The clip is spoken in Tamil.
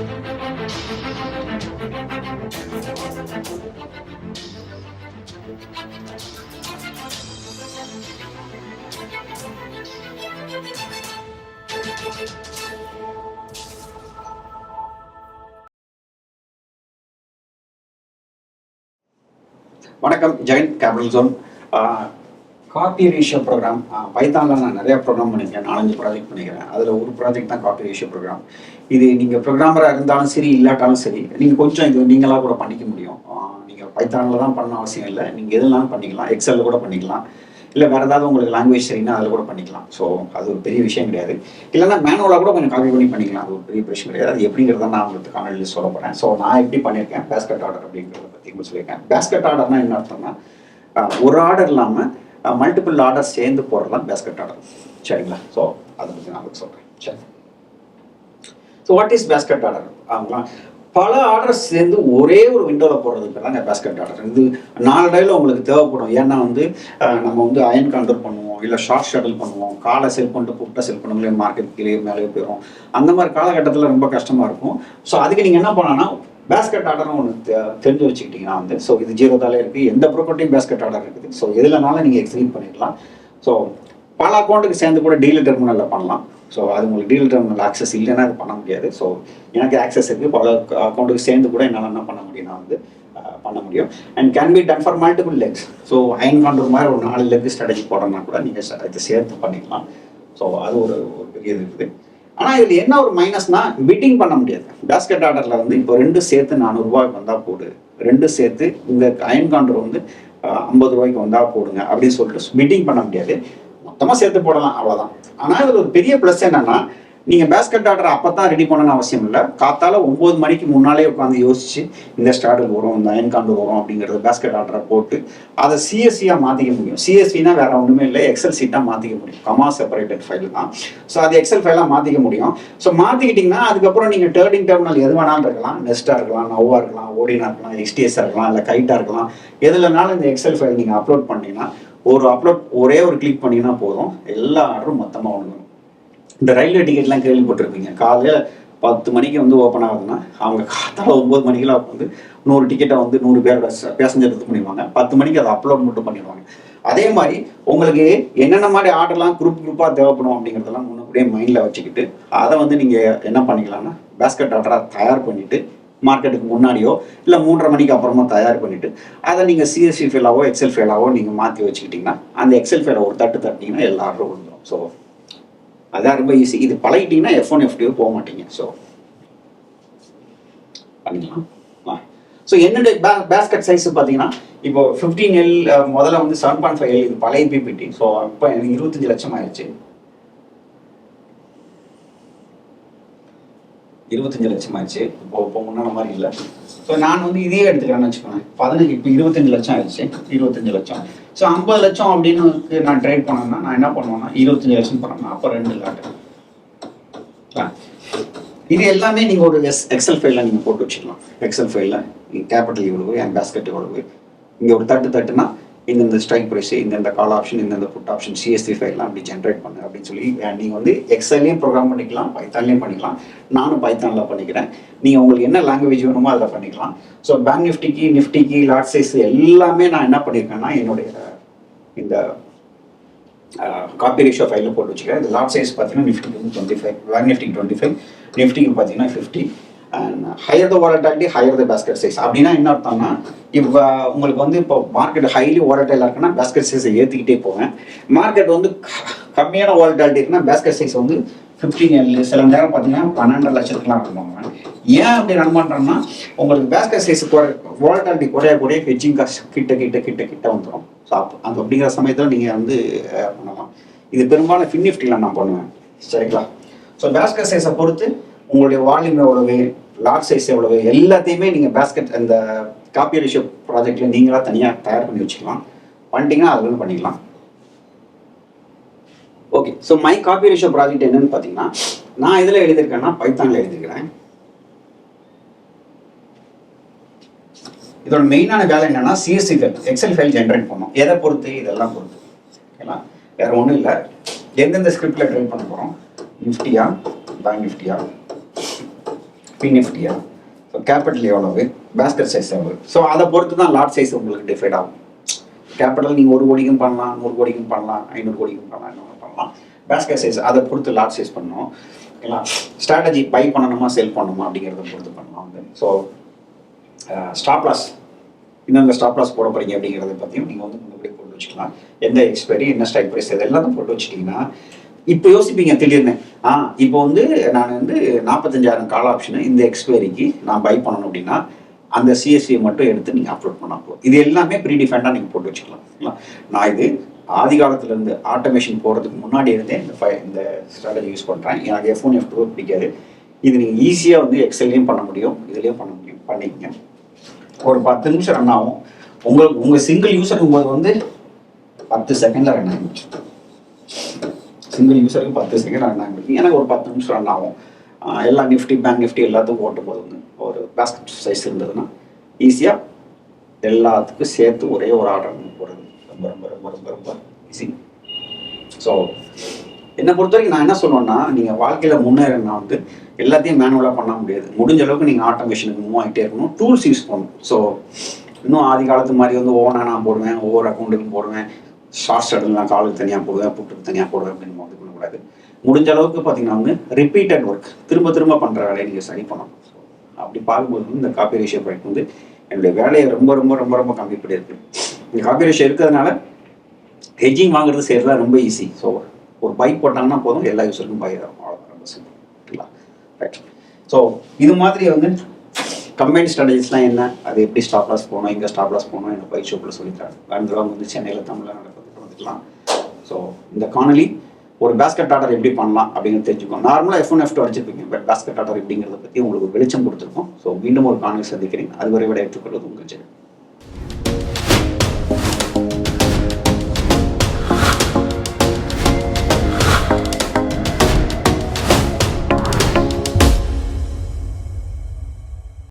வணக்கம். Jayanth capital zone copy ratio program. பைத்தானில் நான் நிறையா ப்ரோக்ராம் பண்ணியிருக்கேன், 4-5 ப்ராஜெக்ட் பண்ணிக்கிறேன். அதில் ஒரு ப்ராஜெக்ட் தான் காப்பி ரேஷியோ ப்ரோக்ராம். இது நீங்கள் ப்ரோக்ராமராக இருந்தாலும் சரி, இல்லாட்டாலும் சரி, நீங்கள் கொஞ்சம் இது நீங்களாக கூட பண்ணிக்க முடியும். நீங்கள் பைத்தானில் தான் பண்ண அவசியம் இல்லை, நீங்கள் எதுனாலும் பண்ணிக்கலாம். எக்ஸலில் கூட பண்ணிக்கலாம், இல்லை வேறு ஏதாவது உங்களுக்கு லாங்குவேஜ் சரின்னா அதில் கூட பண்ணிக்கலாம். ஸோ அது ஒரு பெரிய விஷயம் கிடையாது. இல்லைன்னா மேனுவலாக கூட கொஞ்சம் காப்பி பண்ணி பண்ணிக்கலாம், அது ஒரு பெரிய பிரச்சனை கிடையாது. அது எப்படிங்கிறத நான் உங்களுக்கு காணொலியில் சொல்ல போகிறேன். ஸோ நான் எப்படி பண்ணியிருக்கேன், பேஸ்கெட் ஆர்டர் அப்படிங்கிறத பற்றி சொல்லியிருக்கேன். பேஸ்கெட் ஆர்டர்னா என்ன அர்த்தம்னா, ஒரு ஆர்டர் இல்லாமல் மல்டிபிள் ஆர்டர் சேர்ந்து போடுறதான் பேஸ்கெட் ஆர்டர். சரிங்களா? ஸோ அதை பற்றி நான் உங்களுக்கு சொல்கிறேன். சரி, so what is basket order? ஆகுங்களா, பல ஆர்டர்ஸ் சேர்ந்து ஒரே ஒரு விண்டோவில் போடுறதுக்கு தாங்க பேஸ்கெட் ஆர்டர். இது 4 டைல உங்களுக்கு தேவைப்படும். ஏன்னா நம்ம அயன் கண்ட்ரோல் பண்ணுவோம், இல்லை ஷார்ட் ஷட்டில் பண்ணுவோம், காலை செல் பண்ணிட்டு புட்டை செல் பண்ணுங்களே, மார்க்கெட் கீழே மேலே போயிடும். அந்த மாதிரி காலகட்டத்தில் ரொம்ப கஷ்டமாக இருக்கும். ஸோ அதுக்கு நீங்கள் என்ன பண்ணலாம்னா, பேஸ்கெட் ஆர்டர்னு ஒன்று தெரிஞ்சு வச்சுக்கிட்டிங்கன்னா ஸோ இது 0 தாலே இருக்குது. எந்த ப்ரோக்கோட்டையும் பேஸ்கெட் ஆர்டர் இருக்குது. ஸோ எதுலனாலும் நீங்கள் எக்ஸிக்யூட் பண்ணிக்கலாம். ஸோ பல அக்கௌண்ட்டுக்கு சேர்ந்து கூட டீலர் டெர்மினலில் பண்ணலாம். ஸோ அது உங்களுக்கு டீலர் டெர்மினல் ஆக்சஸ் இல்லைன்னா அது பண்ண முடியாது. ஸோ எனக்கு ஆக்சஸ் இருக்குது, பல அக்கௌண்ட்டுக்கு சேர்ந்து கூட என்னால் என்ன பண்ண முடியும்னா பண்ண முடியும். And can be done for multiple legs. So iron control மாதிரி ஒரு 4 லெக் ஸ்ட்ராட்டஜி போடணும்னா கூட நீங்கள் இதை சேர்த்து பண்ணிக்கலாம். ஸோ அது ஒரு பெரிய இது இருக்குது. ஆனால் இதில் என்ன ஒரு மைனஸ்னா, பிட்டிங் பண்ண முடியாது. பேஸ்கெட் ஆர்டரில் இப்போ 2 சேர்த்து 400 ரூபாய்க்கு வந்தால் போடு, 2 சேர்த்து இந்த அயன் கண்ட்ரோல் 50 ரூபாய்க்கு வந்தால் போடுங்க அப்படின்னு சொல்லிட்டு பிட்டிங் பண்ண முடியாது. மொத்தமாக சேர்த்து போடலாம், அவ்வளோதான். ஆனால் இதில் ஒரு பெரிய ப்ளஸ் என்னன்னா, நீங்கள் பேஸ்கெட் ஆர்டர் அப்போ தான் ரெடி பண்ணணும்னு அவசியம் இல்லை. காத்தால 9 மணிக்கு முன்னாலே உட்காந்து யோசிச்சு இந்த ஸ்டார்டர் வரும், இந்த அயன் காண்டர் வரும் அப்படிங்கிறது பேஸ்கெட் ஆர்டரை போட்டு அதை சிஎஸ்சியாக மாற்றிக்க முடியும். சிஎஸ்சினா வேற ஒன்றுமே இல்லை, எக்ஸல் சீட்டாக மாற்றிக்க முடியும். கமா செப்பரேட்டட் ஃபைல் தான். ஸோ அது எக்ஸல் ஃபைலாக மாற்றிக்க முடியும். ஸோ மாற்றிக்கிட்டிங்கன்னா அதுக்கப்புறம் நீங்கள் ட்ரேடிங் டெர்மினல் எது வேணாலும் இருக்கலாம், நெஸ்ட்டாக இருக்கலாம், நவ்வாக இருக்கலாம், ஓடினா இருக்கலாம், எக்ஸ்டிஎஸ்ஸாக இருக்கலாம், இல்லை கைட்டாக இருக்கலாம். எதுலனாலும் இந்த எக்ஸல் ஃபைல் நீங்கள் அப்லோட் பண்ணிங்கன்னா ஒரே ஒரு கிளிக் பண்ணிங்கன்னா போதும், எல்லா ஆர்டரும் மொத்தமாக வந்துடும். இந்த ரயில்வே டிக்கெட்லாம் கேள்விப்பட்டிருப்பீங்க. காலையில் 10 மணிக்கு ஓப்பன் ஆகுதுன்னா அவங்க காத்தால 9 மணிக்கெல்லாம் 100 டிக்கெட்டை 100 பேரோட பேசஞ்சர் இது பண்ணிடுவாங்க. 10 மணிக்கு அதை அப்லோட் மட்டும் பண்ணிடுவாங்க. அதே மாதிரி உங்களுக்கு என்னென்ன மாதிரி ஆர்டர்லாம் குரூப்பாக தேவைப்படும் அப்படிங்கிறதெல்லாம் முன்னக்கூடியே மைண்டில் வச்சுக்கிட்டு அதை நீங்கள் என்ன பண்ணிக்கலாம்னா, பேஸ்கெட் ஆர்டராக தயார் பண்ணிவிட்டு மார்க்கெட்டுக்கு முன்னாடியோ இல்லை 3:30 மணிக்கு அப்புறமா தயார் பண்ணிவிட்டு அதை நீங்கள் சிஎஸ்சி ஃபைலாவோ எக்ஸல் ஃபைலாவோ நீங்கள் மாற்றி வச்சுக்கிட்டிங்கன்னா அந்த எக்ஸல் ஃபைலை ஒரு தட்டிங்கன்னா எல்லா ஆர்டரும் வந்துடும். ஸோ அதான் ரொம்ப ஈஸி. இது பழகிட்டீங்கன்னா F1 F2 போக மாட்டீங்க. ஸோ பண்ணிக்கலாம். ஸோ என்னுடைய பேஸ்கெட் சைஸ் பார்த்தீங்கன்னா இப்போ 15L, முதல்ல 7.5L, இது பழைய பிபிடி. ஸோ இப்போ எனக்கு 25 லட்சம் ஆயிடுச்சு. 25 லட்சம் ஆயிடுச்சு. இப்போ முன்னாடி மாதிரி இல்லை. ஸோ நான் இதே எடுத்துக்கிறேன்னு வச்சுக்கோங்க. இப்போ 25 லட்சம் ஆயிடுச்சு. 25 லட்சம். ஸோ 50 லட்சம் அப்படின்னு நான் ட்ரேட் பண்ணேன்னா நான் என்ன பண்ணுவேன்னா, 25 லட்சம் பண்ணேன்னா அப்போ 2 லாட்டு. இது எல்லாமே நீங்கள் ஒரு எக்ஸல் ஃபைலில் நீங்கள் போட்டு வச்சுக்கலாம். எக்ஸல் ஃபைலில் கேபிட்டல் இவ்வளவு, என் பேஸ்கெட் இவ்வளவு, இங்கே ஒரு தட்டுனா இந்த ஸ்ட்ரைக் ப்ரைஸ், இந்த கால் ஆப்ஷன், இந்த புட் ஆப்ஷன், சிஎஸ்சி ஃபைல்லாம் அப்படி ஜென்ரேட் பண்ணு அப்படின்னு சொல்லி நீங்கள் எக்ஸல்லையும் ப்ரோக்ராம் பண்ணிக்கலாம், பைத்தான்லையும் பண்ணிக்கலாம். நானும் பைத்தானில் பண்ணிக்கிறேன். நீங்கள் உங்களுக்கு என்ன லாங்குவேஜ் வேணுமோ அதில் பண்ணிக்கலாம். ஸோ பேங்க் நிஃப்டிக்கு லாட் சைஸ் எல்லாமே நான் என்ன பண்ணியிருக்கேன்னா, என்னுடைய இந்த காப்பி ரேஷியோ ஃபைலில் போட்டு வச்சுக்கிறேன். இந்த லாட் சைஸ் பார்த்தீங்கன்னா நிஃப்டிக்கு 25, பேங்க் நிஃப்டிக்கு 25, நிஃப்டிக்கு பார்த்தீங்கன்னா 50. And higher the volatility, higher the basket size. அப்படின்னா என்ன அர்த்தம்னா, இப்போ உங்களுக்கு இப்போ மார்க்கெட் ஹைலி வாலட்டைலாக இருக்குன்னா பேஸ்கெட் சைஸை ஏற்றிக்கிட்டே போவேன். மார்க்கெட் கம்மியான வாலட்டிலிட்டி இருக்குன்னா பேஸ்கெட் சைஸ் 15L, சில நேரம் பார்த்தீங்கன்னா 12 லட்சத்துக்குலாம் பண்ணுவாங்க. ஏன் அப்படி ரன் பண்ணுறோம்னா, உங்களுக்கு பேஸ்கெட் சைஸ் வாலட்டிலிட்டி குறைய ஹெட்ஜிங் காஸ்ட் கிட்ட வந்துடும். ஸோ அந்த அப்படிங்கிற சமயத்தில் நீங்கள் பண்ணலாம். இது பெரும்பாலும் ஃபின்னிஃப்டியில் நான் பண்ணுவேன். சரிங்களா? ஸோ பேஸ்கெட் சைஸை பொறுத்து உங்களுடைய வால்யூம் எவ்வளவு, லாட் சைஸ் எவ்வளவு, எல்லாத்தையுமே நீங்கள் பேஸ்கெட் அந்த காப்பி ரேஷியோ ப்ராஜெக்டில் நீங்களாக தனியாக தயார் பண்ணி வச்சுக்கலாம். பண்ணிட்டீங்கன்னா அதுன்னு பண்ணிக்கலாம். Okay. So my copy ratio project என்னன்னு பார்த்தீங்கன்னா, நான் இதில் எழுதியிருக்கேன்னா பைத்தானில் எழுதியிருக்கிறேன். இதோட மெயினான வேலை என்னன்னா, CSC file, Excel file generate பண்ணணும். எதை பொறுத்து, இதெல்லாம் பொறுத்து. ஓகேங்களா? வேறு ஒன்றும் இல்லை. எந்தெந்த ஸ்கிரிப்டில் ட்ரைட் பண்ண போகிறோம், நிஃப்டியா, பேங்க் நிஃப்டியா, நிஃப்டியா, ஸோ கேபிட்டல் எவ்வளவு, பேஸ்கெட் சைஸ் எவ்வளவு, ஸோ அதை பொறுத்து தான் லாட் சைஸ் உங்களுக்கு டிஃபைட் ஆகும். கேபிட்டல் நீங்கள் 1 கோடிக்கும் பண்ணலாம், 100 கோடிக்கும் பண்ணலாம், 500 கோடிக்கும் பண்ணலாம், இன்னொன்று பண்ணலாம். பேஸ்கெட் சைஸ் அதை பொறுத்து லாட் சைஸ் பண்ணணும். ஓகேங்களா? ஸ்ட்ராட்டஜி பை பண்ணணுமா செல் பண்ணணுமா அப்படிங்கிறத பொறுத்து பண்ணலாம் வந்து. ஸோ ஸ்டாப் லாஸ், இந்த ஸ்டாப் லாஸ் போட போறீங்க அப்படிங்கிறத பற்றியும் நீங்கள் வந்து முன்னாடி போட்டு வச்சுக்கலாம். எந்த எக்ஸ்பைரி, என்ன ஸ்ட்ரைக் ப்ரைஸ், இதெல்லாம் போட்டு வச்சுட்டிங்கன்னா இப்போ யோசிப்பீங்க திடீர்னு, இப்போ வந்து நான் வந்து 45,000 கால் ஆப்ஷனு இந்த எக்ஸ்பைரிக்கு நான் பை பண்ணணும் அப்படின்னா அந்த சிஎஸ்சியை மட்டும் எடுத்து நீங்கள் அப்லோட் பண்ணால் போதும். இது எல்லாமே ப்ரீடிஃபைண்டாக நீங்கள் போட்டு வச்சுக்கலாம். நான் இது ஆதி காலத்துலேருந்து ஆட்டோமேஷன் போகிறதுக்கு முன்னாடி இருந்தே இந்த ஸ்ட்ராட்டஜி யூஸ் பண்ணுறேன். எனக்கு F1 F2 பிடிக்காது. இது நீங்கள் ஈஸியாக வந்து எக்ஸல்லையும் பண்ண முடியும், இதுலேயும் பண்ண முடியும். பண்ணிக்கங்க. ஒரு 10 நிமிஷம் ரன் ஆகும். உங்கள் சிங்கிள் யூஸருக்கும் போது வந்து 10 செகண்டில் ரன் ஆகிடுச்சு. சிங்கிள் யூஸருக்கு 10 செகண்ட் ரன் ஆகிடுச்சு. எனக்கு ஒரு 10 நிமிஷம் ரன் ஆகும். எல்லா நிஃப்டி, பேங்க் நிஃப்டி எல்லாத்துக்கும் ஓட்டும் போது வந்து ஒரு பேஸ்கெட் சைஸ் இருந்ததுன்னா ஈஸியாக எல்லாத்துக்கும் சேர்த்து ஒரே ஒரு ஆர்டர் போடுறது ரொம்ப ரொம்ப ரொம்ப ரொம்ப ரொம்ப ஈஸி. ஸோ என்னை பொறுத்த வரைக்கும் நான் என்ன சொல்லுவேன்னா, நீங்கள் வாழ்க்கையில் முன்னேறினா வந்து எல்லாத்தையும் மேனுவலாக பண்ண முடியாது. முடிஞ்ச அளவுக்கு நீங்கள் ஆட்டோமேஷனுக்கு மூவ் ஆகிட்டே இருக்கணும், டூல்ஸ் யூஸ் பண்ணணும். ஸோ இன்னும் ஆதி காலத்து மாதிரி வந்து ஓனாக நான் போடுவேன், ஒவ்வொரு அக்கௌண்ட்டுக்கும் போடுவேன், ஷார்ட் ஸ்டார்ட்லாம் காலுக்கு தனியாக போடுவேன், புட்டுக்கு தனியாக போடுவேன் அப்படின்னு வந்து பண்ணக்கூடாது. முடிஞ்ச அளவுக்கு பார்த்தீங்கன்னா வந்து ரிப்பீட்டட் ஒர்க், திரும்ப திரும்ப பண்ணுற வேலையை நீங்கள் சரி பண்ணணும். ஸோ அப்படி பார்க்கும்போது வந்து இந்த காப்பி ரேஷியோ ப்ராடக்ட் வந்து என்னுடைய வேலையை ரொம்ப ரொம்ப ரொம்ப ரொம்ப கம்மி பண்ணியிருக்கு. இந்த காப்பி ரேஷியோ இருக்கிறதுனால ஹெட்ஜிங் வாங்குறது செய்யறதா ரொம்ப ஈஸி. ஸோ ஒரு பைக் போட்டாங்கன்னா போதும், எல்லா யூஸருக்கும் பை ஆகும். அவ்வளோதான், ரொம்ப சிம்பிள். ஓகேங்களா? ரைட். ஸோ இது மாதிரி வந்து கம்பைன் ஸ்ட்ராட்டஜிஸ்லாம் என்ன, அது எப்படி ஸ்டாப் லாஸ் போகணும், எங்கே ஸ்டாப் லாஸ் போகணும், எனக்கு பை ஷோப்பில் சொல்லித்தராங்க. வேண்டவங்க வந்து சென்னையில் தமிழில் நடக்கிறதுக்கு வந்துக்கலாம். ஸோ இந்த காணொலி ஒரு பேஸ்கெட் ஆர்டர் எப்படி பண்ணலாம் அப்படிங்கிறது தெரிஞ்சுக்கணும். நார்மலாக F1 F2 அடிச்சிருப்பீங்க, but basket order எப்படிங்கிறத பற்றி உங்களுக்கு வெளிச்சம் கொடுத்துருக்கோம். ஸோ மீண்டும் ஒரு காணொலி சந்திக்கிறேன். அதுவரை விட ஏற்றுக்கொள்வது உங்கள் ஜெயம்.